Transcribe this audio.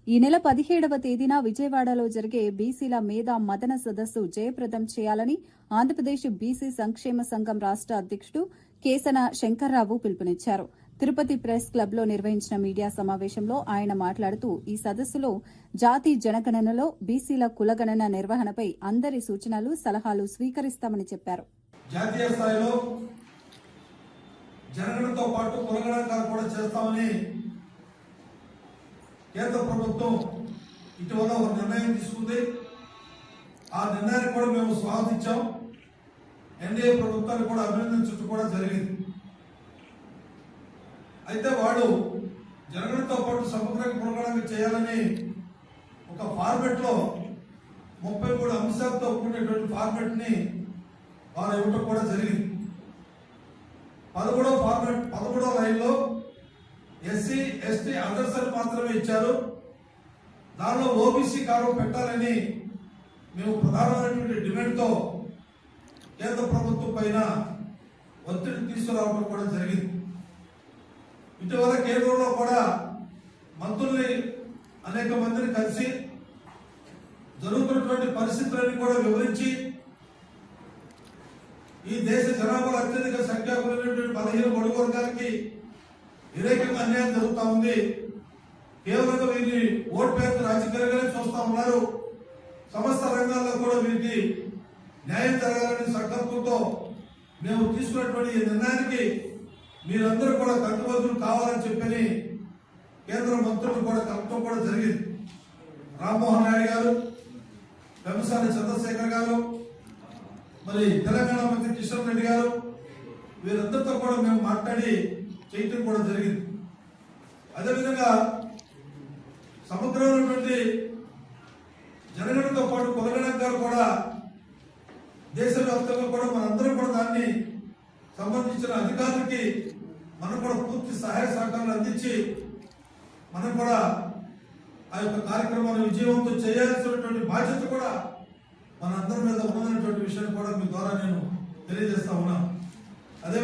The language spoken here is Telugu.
ఈ నెల 17వ తేదీన విజయవాడలో జరిగే బీసీల మేధా మదన సదస్సు జయప్రదం చేయాలని ఆంధ్రప్రదేశ్ బీసీ సంక్షేమ సంఘం రాష్ట్ర అధ్యక్షుడు కేసన శంకర్రావు పిలుపునిచ్చారు. తిరుపతి ప్రెస్ క్లబ్లో నిర్వహించిన మీడియా సమావేశంలో ఆయన మాట్లాడుతూ ఈ సదస్సులో జాతి జనగణనలో బీసీల కులగణన నిర్వహణపై అందరి సూచనలు, సలహాలు స్వీకరిస్తామని చెప్పారు. జాతీయ స్థాయిలో జనగణనతో పాటు కులగణన కూడా చేస్తామని కేంద్ర ప్రభుత్వం ఇటీవల ఒక నిర్ణయం తీసుకుంది. ఆ నిర్ణయాన్ని కూడా మేము స్వాగతించాం. ఎన్డీఏ ప్రభుత్వాన్ని కూడా అభినందించడం కూడా జరిగింది. అయితే వాళ్ళు జనగణనతో పాటు సమగ్ర కులగణన చేయాలని ఒక ఫార్మెట్ లో 33 అంశాలతో కూడినటువంటి ఫార్మెట్ ని వారు ఇవ్వటం కూడా జరిగింది. 13వ లైన్లో ఎస్సీ, ఎస్టీ, అదర్స్ అని మాత్రమే ఇచ్చారు. దానిలో ఓబీసీ కాలం పెట్టాలని మేము ప్రధానమైనటువంటి డిమాండ్తో కేంద్ర ప్రభుత్వం పైన ఒత్తిడి తీసుకురావడం కూడా జరిగింది. ఇటీవల కేంద్రంలో కూడా మంత్రుల్ని అనేక మందిని కలిసి జరుగుతున్నటువంటి పరిస్థితులన్నీ కూడా వివరించి ఈ దేశ జనాభాలో అత్యధిక సంఖ్యాకులైనటువంటి 15 బడుగు వర్గాలకి వ్యతిరేకంగా అన్యాయం జరుగుతూ ఉంది. కేవలంగా వీరిని ఓట్ బ్యాంక్ రాజకీయంగానే చూస్తా ఉన్నారు. సమస్త రంగాల్లో కూడా వీరికి న్యాయం జరగాలని సంకల్పంతో మేము తీసుకున్నటువంటి ఈ నిర్ణయానికి మీరందరూ కూడా కట్టుబడులు కావాలని చెప్పని కేంద్ర మంత్రులు కూడా కలపడం కూడా జరిగింది. రామ్మోహన్ నాయుడు గారు, పెమ్మసాని చంద్రశేఖర్ గారు, మరి తెలంగాణ మంత్రి కిషన్ రెడ్డి గారు, వీరందరితో కూడా మేము మాట్లాడి చేయటం కూడా జరిగింది. అదేవిధంగా సమగ్రమైనటువంటి జనగణనతో పాటు కులగణన కూడా దేశవ్యాప్తంగా కూడా మనందరం కూడా దాన్ని సంబంధించిన అధికారులకి మనం కూడా పూర్తి సహాయ సహకారాలు అందించి మనం కూడా ఆ యొక్క కార్యక్రమాన్ని విజయవంతం చేయాల్సినటువంటి బాధ్యత కూడా మనందరి మీద ఉన్నదనేటువంటి విషయాన్ని కూడా మీ ద్వారా నేను తెలియజేస్తా ఉన్నాను.